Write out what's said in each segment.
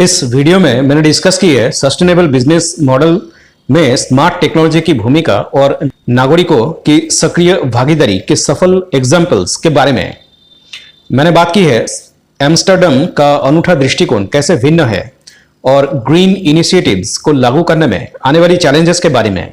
इस वीडियो में मैंने डिस्कस की है सस्टेनेबल बिजनेस मॉडल में स्मार्ट टेक्नोलॉजी की भूमिका और नागरिकों की सक्रिय भागीदारी के सफल एग्जाम्पल्स के बारे में। मैंने बात की है एम्स्टर्डम का अनूठा दृष्टिकोण कैसे भिन्न है और ग्रीन इनिशिएटिव्स को लागू करने में आने वाली चैलेंजेस के बारे में।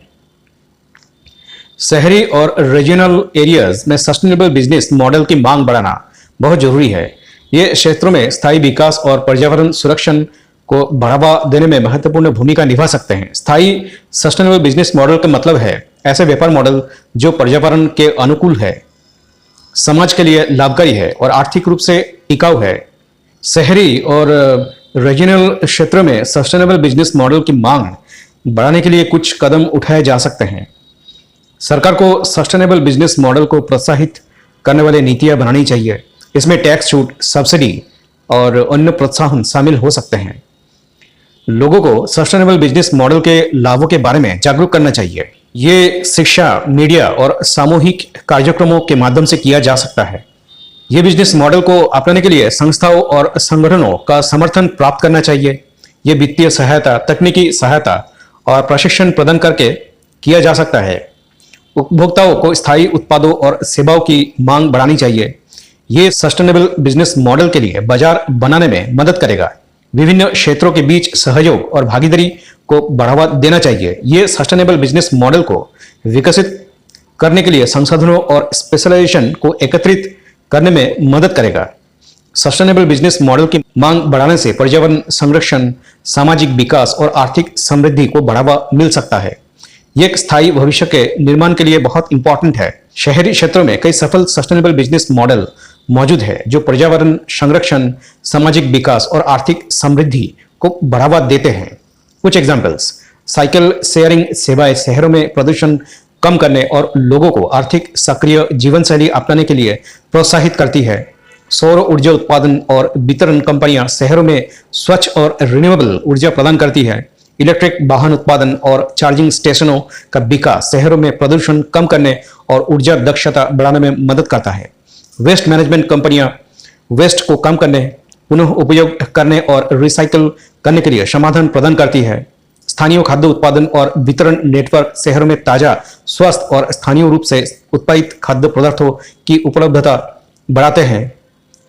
शहरी और रीजनल एरियाज में सस्टेनेबल बिजनेस मॉडल की मांग बढ़ाना बहुत जरूरी है। ये क्षेत्रों में स्थायी विकास और पर्यावरण सुरक्षण को बढ़ावा देने में महत्वपूर्ण भूमिका निभा सकते हैं। स्थायी सस्टेनेबल बिजनेस मॉडल का मतलब है ऐसे व्यापार मॉडल जो पर्यावरण के अनुकूल है, समाज के लिए लाभकारी है और आर्थिक रूप से टिकाऊ है। शहरी और रीजनल क्षेत्रों में सस्टेनेबल बिजनेस मॉडल की मांग बढ़ाने के लिए कुछ कदम उठाए जा सकते हैं। सरकार को सस्टेनेबल बिजनेस मॉडल को प्रोत्साहित करने वाली नीतियां बनानी चाहिए। इसमें टैक्स छूट, सब्सिडी और अन्य प्रोत्साहन शामिल हो सकते हैं। लोगों को सस्टेनेबल बिजनेस मॉडल के लाभों के बारे में जागरूक करना चाहिए। ये शिक्षा, मीडिया और सामूहिक कार्यक्रमों के माध्यम से किया जा सकता है। ये बिजनेस मॉडल को अपनाने के लिए संस्थाओं और संगठनों का समर्थन प्राप्त करना चाहिए। ये वित्तीय सहायता, तकनीकी सहायता और प्रशिक्षण प्रदान करके किया जा सकता है। उपभोक्ताओं को स्थायी उत्पादों और सेवाओं की मांग बढ़ानी चाहिए। ये सस्टेनेबल बिजनेस मॉडल के लिए बाजार बनाने में मदद करेगा। विभिन्न क्षेत्रों के बीच सहयोग और भागीदारी को बढ़ावा देना चाहिए। ये सस्टेनेबल बिजनेस मॉडल को विकसित करने के लिए संसाधनों और स्पेशलाइजेशन को एकत्रित करने में मदद करेगा। सस्टेनेबल बिजनेस मॉडल की मांग बढ़ाने से पर्यावरण संरक्षण, सामाजिक विकास और आर्थिक समृद्धि को बढ़ावा मिल सकता है। ये एक स्थायी भविष्य के निर्माण के लिए बहुत इंपॉर्टेंट है। शहरी क्षेत्रों में कई सफल सस्टेनेबल बिजनेस मॉडल मौजूद है जो पर्यावरण संरक्षण, सामाजिक विकास और आर्थिक समृद्धि को बढ़ावा देते हैं। कुछ एग्जांपल्स: साइकिल शेयरिंग सेवाएं शहरों में प्रदूषण कम करने और लोगों को आर्थिक सक्रिय जीवन शैली अपनाने के लिए प्रोत्साहित करती है। सौर ऊर्जा उत्पादन और वितरण कंपनियां शहरों में स्वच्छ और रिन्यूएबल ऊर्जा प्रदान करती है। इलेक्ट्रिक वाहन उत्पादन और चार्जिंग स्टेशनों का विकास शहरों में प्रदूषण कम करने और ऊर्जा दक्षता बढ़ाने में मदद करता है। वेस्ट मैनेजमेंट कंपनियां वेस्ट को कम करने, पुनः उपयोग करने और रिसाइकल करने के लिए समाधान प्रदान करती है। स्थानीय खाद्य उत्पादन और वितरण नेटवर्क शहरों में ताजा, स्वस्थ और स्थानीय रूप से उत्पादित खाद्य पदार्थों की उपलब्धता बढ़ाते हैं।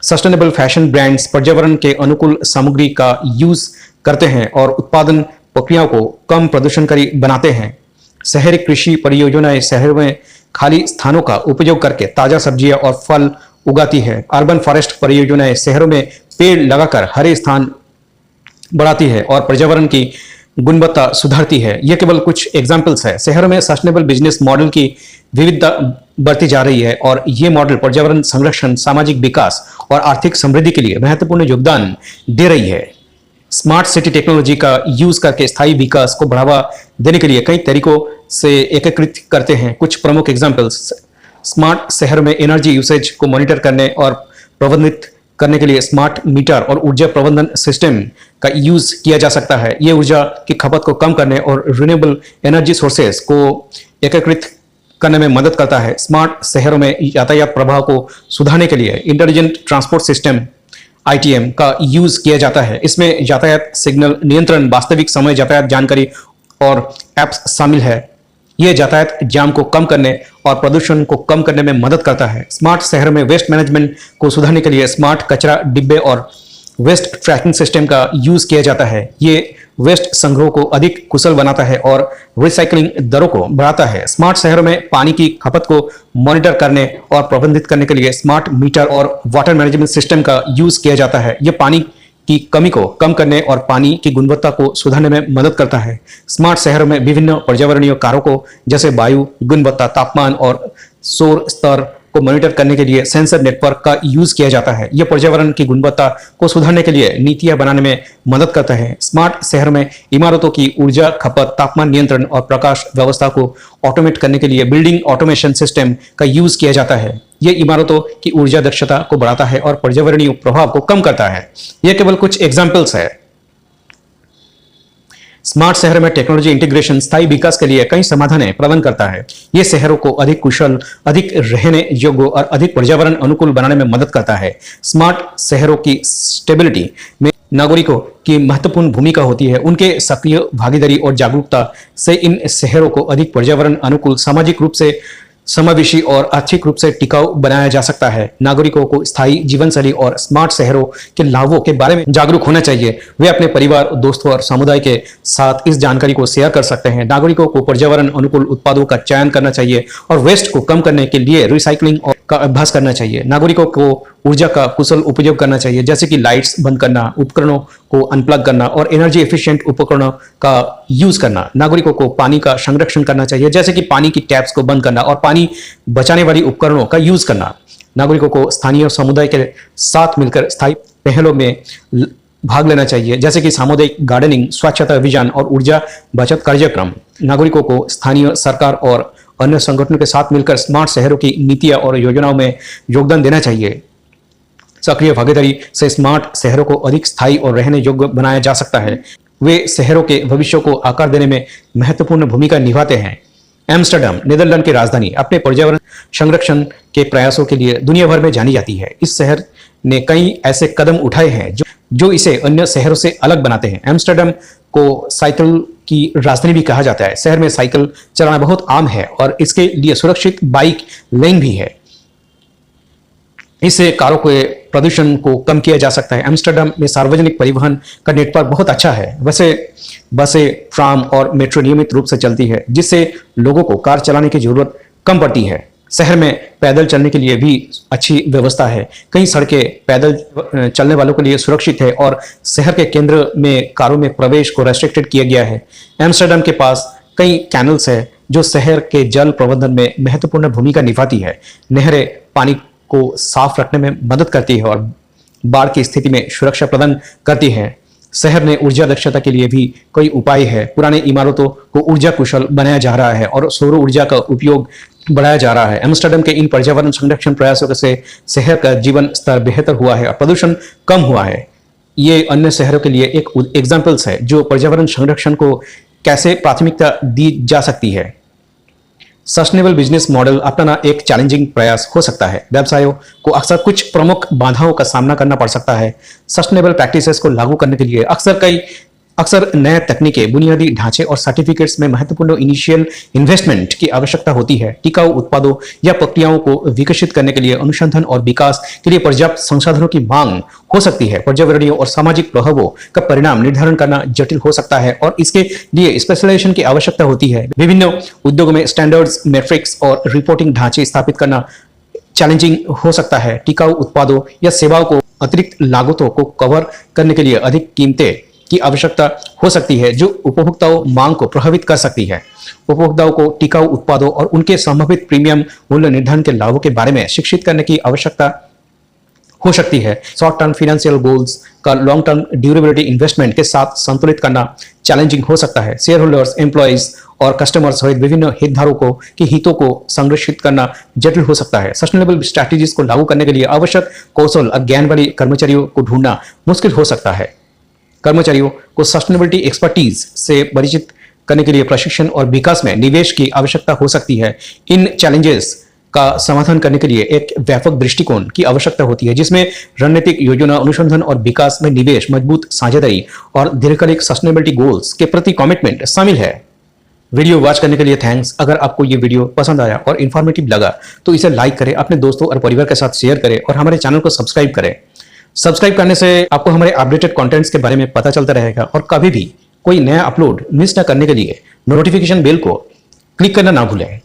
सस्टेनेबल फैशन ब्रांड्स पर्यावरण के अनुकूल सामग्री का यूज करते हैं और उत्पादन प्रक्रियाओं को कम प्रदूषणकारी बनाते हैं। शहरी कृषि परियोजनाएं शहर में खाली स्थानों का उपयोग करके ताजा सब्जियां और फल उगाती है। अर्बन फॉरेस्ट परियोजनाएं शहरों में पेड़ लगाकर हरे स्थान बढ़ाती है और पर्यावरण की गुणवत्ता सुधारती है। ये केवल कुछ एग्जाम्पल्स है। शहरों में सस्टेनेबल बिजनेस मॉडल की विविधता बढ़ती जा रही है और ये मॉडल पर्यावरण संरक्षण, सामाजिक विकास और आर्थिक समृद्धि के लिए महत्वपूर्ण योगदान दे रही है। स्मार्ट सिटी टेक्नोलॉजी का यूज करके स्थायी विकास को बढ़ावा देने के लिए कई तरीकों से एकीकृत करते हैं। कुछ प्रमुख एग्जांपल्स: स्मार्ट शहर में एनर्जी यूसेज को मॉनिटर करने और प्रबंधित करने के लिए स्मार्ट मीटर और ऊर्जा प्रबंधन सिस्टम का यूज किया जा सकता है। ये ऊर्जा की खपत को कम करने और रिन्यूएबल एनर्जी सोर्सेज को एकीकृत करने में मदद करता है। स्मार्ट शहरों में यातायात प्रवाह को सुधारने के लिए इंटेलिजेंट ट्रांसपोर्ट सिस्टम ITM का यूज किया जाता है। इसमें यातायात सिग्नल नियंत्रण, वास्तविक समय यातायात जानकारी और एप्स शामिल है। यह यातायात जाम को कम करने और प्रदूषण को कम करने में मदद करता है। स्मार्ट शहर में वेस्ट मैनेजमेंट को सुधारने के लिए स्मार्ट कचरा डिब्बे और वेस्ट ट्रैकिंग सिस्टम का यूज किया जाता है। ये वेस्ट संग्रह को अधिक कुशल बनाता है और रिसाइकलिंग दरों को बढ़ाता है। स्मार्ट शहरों में पानी की खपत को मॉनिटर करने और प्रबंधित करने के लिए स्मार्ट मीटर और वाटर मैनेजमेंट सिस्टम का यूज किया जाता है। यह पानी की कमी को कम करने और पानी की गुणवत्ता को सुधारने में मदद करता है। स्मार्ट शहरों में विभिन्न पर्यावरणीय कारकों जैसे वायु गुणवत्ता, तापमान और शोर स्तर को मॉनिटर करने के लिए सेंसर नेटवर्क का यूज किया जाता है। यह पर्यावरण की गुणवत्ता को सुधारने के लिए नीतियां बनाने में मदद करता है। स्मार्ट शहर में इमारतों की ऊर्जा खपत, तापमान नियंत्रण और प्रकाश व्यवस्था को ऑटोमेट करने के लिए बिल्डिंग ऑटोमेशन सिस्टम का यूज किया जाता है। यह इमारतों की ऊर्जा दक्षता को बढ़ाता है और पर्यावरणीय प्रभाव को कम करता है। यह केवल कुछ एग्जाम्पल्स है। स्मार्ट शहर में टेक्नोलॉजी इंटीग्रेशन स्थायी विकास के लिए कई समाधान प्रदान करता है। ये शहरों को अधिक कुशल, अधिक रहने योग्य और अधिक पर्यावरण अनुकूल बनाने में मदद करता है। स्मार्ट शहरों की स्टेबिलिटी में नागरिकों की महत्वपूर्ण भूमिका होती है। उनके सक्रिय भागीदारी और जागरूकता से इन शहरों को अधिक पर्यावरण अनुकूल, सामाजिक रूप से समावेशी और आर्थिक रूप से टिकाऊ बनाया जा सकता है। नागरिकों को स्थायी जीवन शैली और स्मार्ट शहरों के लाभों के बारे में जागरूक होना चाहिए। वे अपने परिवार, दोस्तों और समुदाय के साथ इस जानकारी को शेयर कर सकते हैं। नागरिकों को पर्यावरण अनुकूल उत्पादों का चयन करना चाहिए और वेस्ट को कम करने के लिए रिसाइकलिंग का अभ्यास करना चाहिए। नागरिकों को ऊर्जा का कुशल उपयोग करना चाहिए, जैसे कि लाइट्स बंद करना, उपकरणों को अनप्लग करना और एनर्जी एफिशिएंट उपकरणों का यूज करना। नागरिकों को पानी का संरक्षण करना चाहिए, जैसे कि पानी की टैप्स को बंद करना और पानी बचाने वाली उपकरणों का यूज करना। नागरिकों को स्थानीय समुदाय के साथ मिलकर स्थायी पहलों में भाग लेना चाहिए, जैसे कि सामुदायिक गार्डनिंग, स्वच्छता अभियान और ऊर्जा बचत कार्यक्रम। नागरिकों को स्थानीय सरकार और अन्य संगठनों के साथ मिलकर स्मार्ट शहरों की नीतियां और योजनाओं में योगदान देना चाहिए। सक्रिय भागीदारी से स्मार्ट शहरों को अधिक स्थायी और रहने योग्य बनाया जा सकता है। वे शहरों के भविष्य को आकार देने में महत्वपूर्ण भूमिका निभाते हैं। एम्स्टर्डम, नीदरलैंड की राजधानी, अपने पर्यावरण संरक्षण के प्रयासों के लिए दुनिया भर में जानी जाती है। इस शहर ने कई ऐसे कदम उठाए हैं जो इसे अन्य शहरों से अलग बनाते हैं। एम्स्टर्डम को साइकिल की राजधानी भी कहा जाता है। शहर में साइकिल चलाना बहुत आम है और इसके लिए सुरक्षित बाइक लेन भी है। इससे कारों के प्रदूषण को कम किया जा सकता है। एम्स्टर्डम में सार्वजनिक परिवहन का नेटवर्क बहुत अच्छा है। बसें, ट्राम और मेट्रो नियमित रूप से चलती है, जिससे लोगों को कार चलाने की जरूरत कम पड़ती है। शहर में पैदल चलने के लिए भी अच्छी व्यवस्था है। कई सड़कें पैदल चलने वालों के लिए सुरक्षित है और शहर के केंद्र में कारों में प्रवेश को रेस्ट्रिक्टेड किया गया है। एम्स्टर्डम के पास कई कैनल्स है जो शहर के जल प्रबंधन में महत्वपूर्ण भूमिका निभाती है। नहरें पानी को साफ रखने में मदद करती है और बाढ़ की स्थिति में सुरक्षा प्रदान करती है। शहर में ऊर्जा दक्षता के लिए भी कई उपाय है। पुराने इमारतों को ऊर्जा कुशल बनाया जा रहा है और सौर ऊर्जा का उपयोग बढ़ाया जा रहा है। एम्स्टर्डम के इन पर्यावरण संरक्षण प्रयासों से शहर का जीवन स्तर बेहतर हुआ है और प्रदूषण कम हुआ है। ये अन्य शहरों के लिए एक एग्जाम्पल्स है जो पर्यावरण संरक्षण को कैसे प्राथमिकता दी जा सकती है। सस्टेनेबल बिजनेस मॉडल अपनाना एक चैलेंजिंग प्रयास हो सकता है। व्यवसायों को अक्सर कुछ प्रमुख बाधाओं का सामना करना पड़ सकता है। सस्टेनेबल प्रैक्टिसेस को लागू करने के लिए अक्सर नए तकनीकें, बुनियादी ढांचे और सर्टिफिकेट्स में महत्वपूर्ण इनिशियल इन्वेस्टमेंट की आवश्यकता होती है। टिकाऊ उत्पादों या प्रक्रियाओं को विकसित करने के लिए अनुसंधान और विकास के लिए पर्याप्त संसाधनों की मांग हो सकती है। पर्यावरणीय और सामाजिक प्रभावों का परिणाम निर्धारण करना जटिल हो सकता है और इसके लिए स्पेशलाइजेशन की आवश्यकता होती है। विभिन्न उद्योगों में स्टैंडर्ड्स, मैट्रिक्स और रिपोर्टिंग ढांचे स्थापित करना चैलेंजिंग हो सकता है। टिकाऊ उत्पादों या सेवाओं को अतिरिक्त लागतों को कवर करने के लिए अधिक कीमतें की आवश्यकता हो सकती है, जो उपभोक्ताओं मांग को प्रभावित कर सकती है। उपभोक्ताओं को टिकाऊ उत्पादों और उनके संभावित प्रीमियम मूल्य निर्धारण के लाभों के बारे में शिक्षित करने की आवश्यकता हो सकती है। शॉर्ट टर्म फाइनेंशियल गोल्स का लॉन्ग टर्म ड्यूरेबिलिटी इन्वेस्टमेंट के साथ संतुलित करना चैलेंजिंग हो सकता है। शेयर होल्डर्स, एम्प्लॉइज और कस्टमर्स सहित विभिन्न हितधारकों के हितों को संरक्षित करना जटिल हो सकता है। सस्टेनेबल स्ट्रैटेजीज को लागू करने के लिए आवश्यक कौशल और ज्ञान वाले कर्मचारियों को ढूंढना मुश्किल हो सकता है। कर्मचारियों को सस्टेनेबिलिटी एक्सपर्टीज से परिचित करने के लिए प्रशिक्षण और विकास में निवेश की आवश्यकता हो सकती है। इन चैलेंजेस का समाधान करने के लिए एक व्यापक दृष्टिकोण की आवश्यकता होती है, जिसमें रणनीतिक योजना, अनुसंधान और विकास में निवेश, मजबूत साझेदारी और दीर्घकालिक सस्टेनेबिलिटी गोल्स के प्रति कमिटमेंट शामिल है। वीडियो वॉच करने के लिए थैंक्स। अगर आपको ये वीडियो पसंद आया और इन्फॉर्मेटिव लगा तो इसे लाइक करें, अपने दोस्तों और परिवार के साथ शेयर करें और हमारे चैनल को सब्सक्राइब करें। सब्सक्राइब करने से आपको हमारे अपडेटेड कंटेंट्स के बारे में पता चलता रहेगा और कभी भी कोई नया अपलोड मिस न करने के लिए नोटिफिकेशन बेल को क्लिक करना ना भूलें।